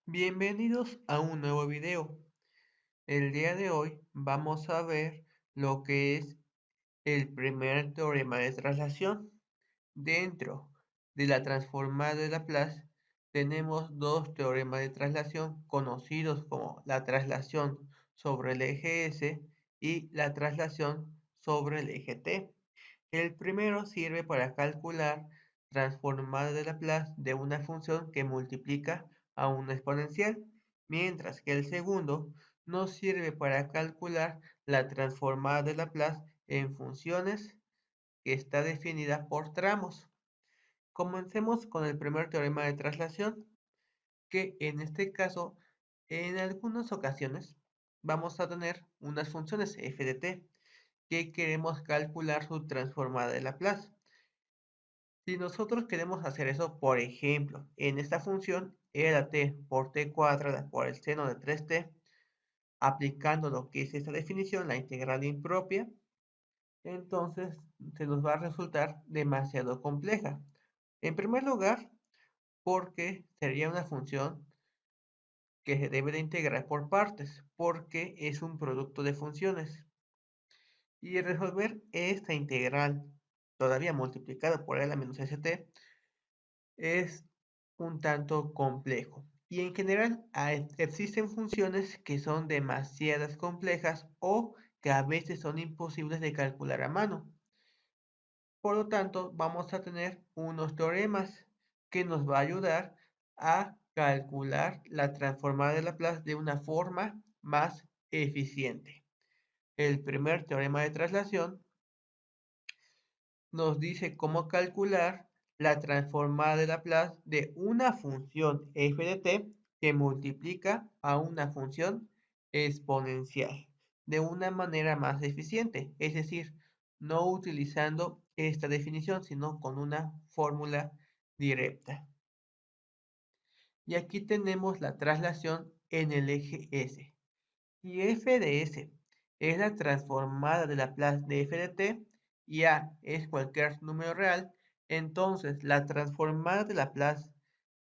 Bienvenidos a un nuevo video. El día de hoy vamos a ver lo que es el primer teorema de traslación. Dentro de la transformada de Laplace tenemos dos teoremas de traslación conocidos como la traslación sobre el eje S y la traslación sobre el eje T. El primero sirve para calcular transformada de Laplace de una función que multiplica a una exponencial, mientras que el segundo nos sirve para calcular la transformada de Laplace en funciones que está definida por tramos. Comencemos con el primer teorema de traslación, que en este caso, en algunas ocasiones, vamos a tener unas funciones f de t que queremos calcular su transformada de Laplace. Si nosotros queremos hacer eso, por ejemplo, en esta función era t por t cuadrada por el seno de 3t, aplicando lo que es esta definición, la integral impropia, entonces se nos va a resultar demasiado compleja. En primer lugar, porque sería una función que se debe de integrar por partes, porque es un producto de funciones. Y resolver esta integral, todavía multiplicada por L menos ST, es un tanto complejo. Y en general existen funciones que son demasiadas complejas o que a veces son imposibles de calcular a mano. Por lo tanto, vamos a tener unos teoremas que nos va a ayudar a calcular la transformada de Laplace de una forma más eficiente. El primer teorema de traslación nos dice cómo calcular la transformada de Laplace de una función f de t que multiplica a una función exponencial de una manera más eficiente, es decir, no utilizando esta definición, sino con una fórmula directa. Y aquí tenemos la traslación en el eje S. Si f de S es la transformada de Laplace de f de t y a es cualquier número real, entonces la transformada de Laplace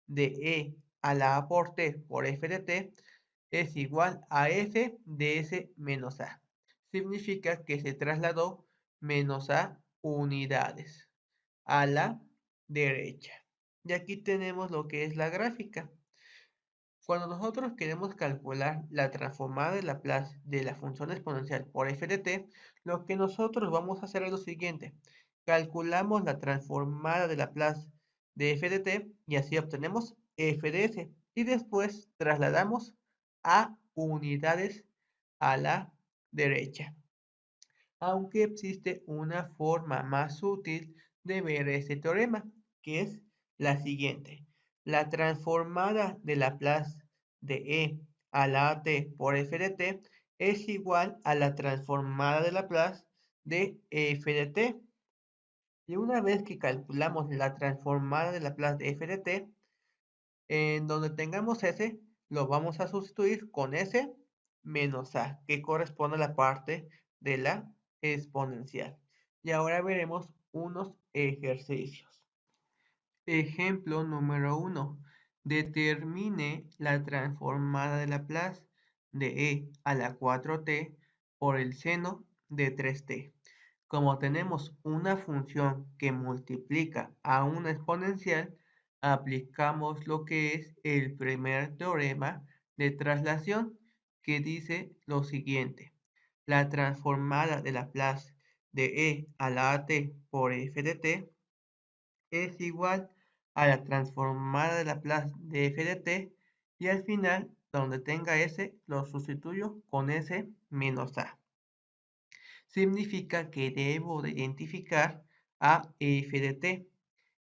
de e a la a por t por f de t es igual a f de s menos a. Significa que se trasladó menos a unidades a la derecha. Y aquí tenemos lo que es la gráfica. Cuando nosotros queremos calcular la transformada de Laplace de la función exponencial por f de t, lo que nosotros vamos a hacer es lo siguiente. Calculamos la transformada de Laplace de f de t y así obtenemos f de s. Y después trasladamos a unidades a la derecha. Aunque existe una forma más útil de ver este teorema, que es la siguiente. La transformada de Laplace de e a la at por f de t es igual a la transformada de Laplace de f de t. Y una vez que calculamos la transformada de Laplace de f de t, en donde tengamos s, lo vamos a sustituir con s menos a, que corresponde a la parte de la exponencial. Y ahora veremos unos ejercicios. Ejemplo número 1. Determine la transformada de Laplace de e a la 4t por el seno de 3t. Como tenemos una función que multiplica a una exponencial, aplicamos lo que es el primer teorema de traslación, que dice lo siguiente. La transformada de Laplace de e a la at por f de t es igual a la transformada de Laplace de f de t y al final, donde tenga s, lo sustituyo con s menos a. Significa que debo de identificar a f de t.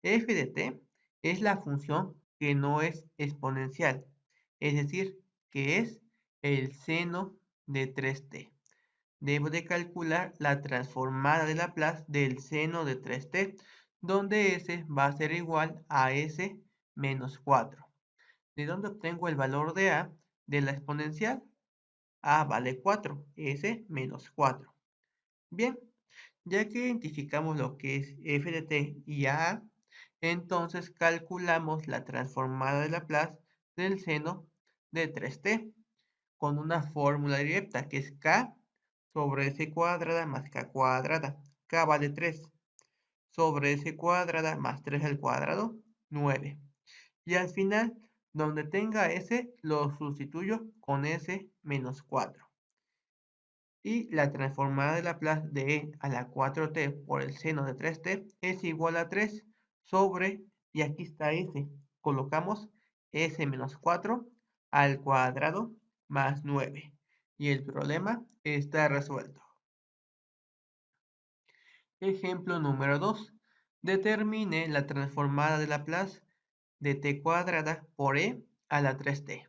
F de t es la función que no es exponencial, es decir, que es el seno de 3t. Debo de calcular la transformada de Laplace del seno de 3t, donde s va a ser igual a s menos 4. ¿De dónde obtengo el valor de a? De la exponencial. A vale 4, s menos 4. Bien, ya que identificamos lo que es f de t y a, entonces calculamos la transformada de Laplace del seno de 3t con una fórmula directa que es k sobre s cuadrada más k cuadrada. K vale 3 sobre s cuadrada más 3 al cuadrado, 9. Y al final, donde tenga s, lo sustituyo con s menos 4. Y la transformada de Laplace de e a la 4t por el seno de 3t es igual a 3 sobre, y aquí está s, colocamos s menos 4 al cuadrado más 9. Y el problema está resuelto. Ejemplo número 2. Determine la transformada de Laplace de t cuadrada por e a la 3t.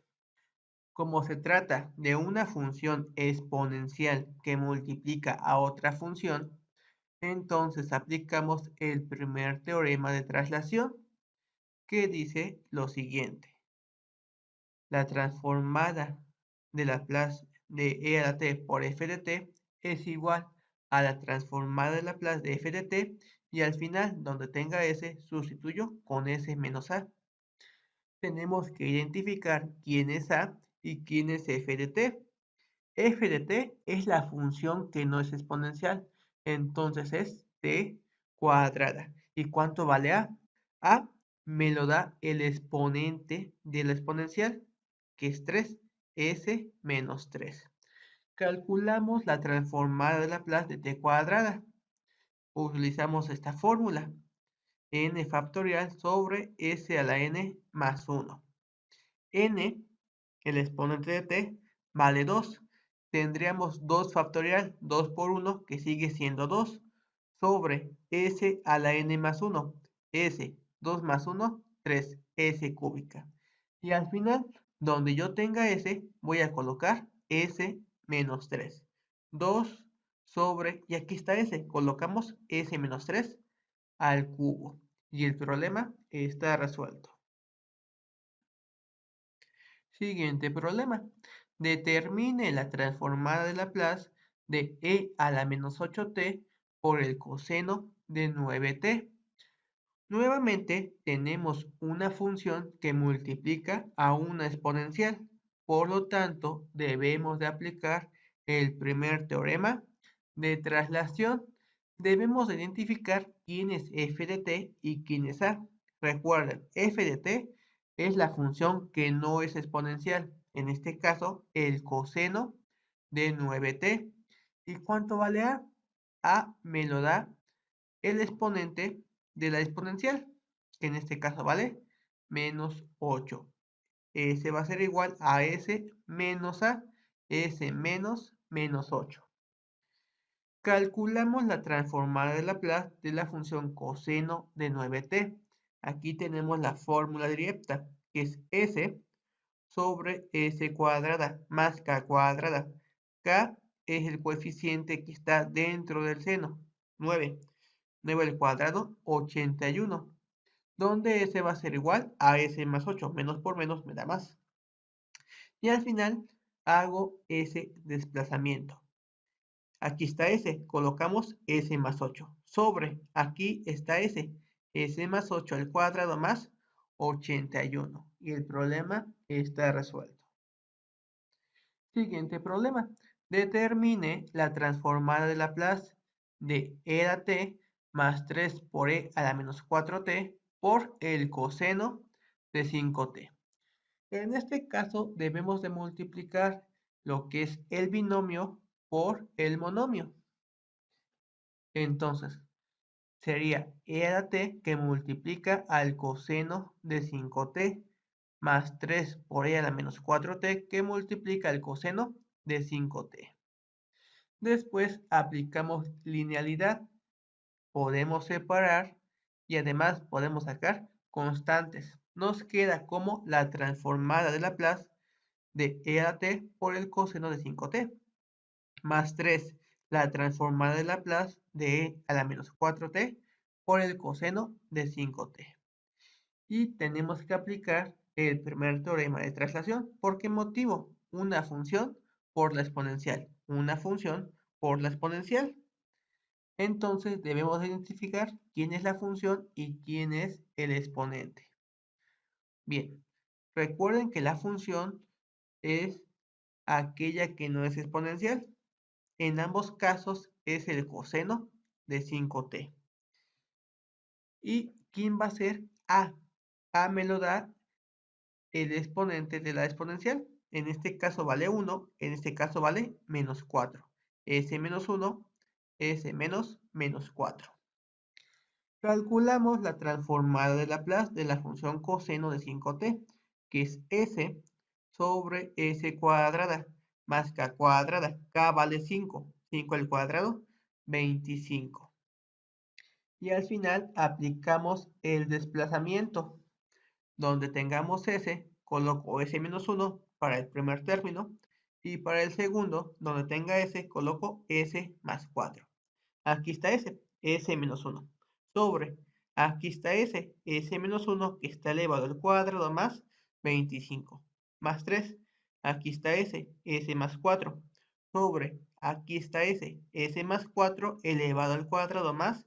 Como se trata de una función exponencial que multiplica a otra función, entonces aplicamos el primer teorema de traslación, que dice lo siguiente. La transformada de Laplace de e a la t por f de t es igual a la transformada de Laplace de f de t, y al final, donde tenga s, sustituyo con s menos a. Tenemos que identificar quién es a y quién es f de t. F de t es la función que no es exponencial, entonces es t cuadrada. ¿Y cuánto vale a? A me lo da el exponente de la exponencial, que es 3, s menos 3. Calculamos la transformada de Laplace de t cuadrada. Utilizamos esta fórmula, n factorial sobre s a la n más 1. N, el exponente de t, vale 2. Tendríamos 2 factorial, 2 por 1, que sigue siendo 2, sobre s a la n más 1. S, 2 más 1, 3, s cúbica. Y al final, donde yo tenga s, voy a colocar s menos 3. 2 sobre, y aquí está s, colocamos s menos 3 al cubo. Y el problema está resuelto. Siguiente problema. Determine la transformada de Laplace de e a la menos 8t por el coseno de 9t. Nuevamente tenemos una función que multiplica a una exponencial. Por lo tanto, debemos de aplicar el primer teorema de traslación. Debemos identificar quién es f de t y quién es a. Recuerden, f de t es la función que no es exponencial. En este caso, el coseno de 9t. ¿Y cuánto vale a? A me lo da el exponente de la exponencial, que en este caso vale menos 8. S va a ser igual a S menos A, S menos 8. Calculamos la transformada de Laplace de la función coseno de 9t. Aquí tenemos la fórmula directa, que es S sobre S cuadrada más K cuadrada. K es el coeficiente que está dentro del seno, 9. 9 al cuadrado, 81. Donde S va a ser igual a S más 8. Menos por menos me da más. Y al final hago ese desplazamiento. Aquí está S, colocamos S más 8. Sobre, aquí está S, S más 8 al cuadrado más 81. Y el problema está resuelto. Siguiente problema. Determine la transformada de Laplace de e a t más 3 por e a la menos 4t por el coseno de 5t. En este caso debemos de multiplicar lo que es el binomio por el monomio. Entonces, sería e a la t que multiplica al coseno de 5t más 3 por e a la menos 4t que multiplica el coseno de 5t. Después aplicamos linealidad. Podemos separar y además podemos sacar constantes. Nos queda como la transformada de Laplace de e a la t por el coseno de 5t, más 3, la transformada de Laplace de e a la menos 4t por el coseno de 5t. Y tenemos que aplicar el primer teorema de traslación. ¿Por qué motivo? Una función por la exponencial. Una función por la exponencial. Entonces debemos identificar quién es la función y quién es el exponente. Bien, recuerden que la función es aquella que no es exponencial. En ambos casos es el coseno de 5t. ¿Y quién va a ser a? A me lo da el exponente de la exponencial. En este caso vale 1, en este caso vale menos 4. S menos 1, S menos 4. Calculamos la transformada de Laplace de la función coseno de 5t, que es S sobre S cuadrada más K cuadrada. K vale 5, 5 al cuadrado, 25. Y al final aplicamos el desplazamiento. Donde tengamos S, coloco S menos 1 para el primer término y para el segundo, donde tenga S, coloco S más 4. Aquí está S menos 1, sobre, aquí está S menos 1 que está elevado al cuadrado más 25, más 3, aquí está S más 4, sobre, aquí está S más 4 elevado al cuadrado más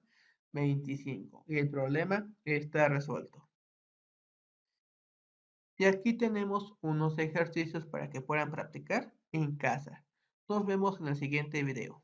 25. Y el problema está resuelto. Y aquí tenemos unos ejercicios para que puedan practicar en casa. Nos vemos en el siguiente video.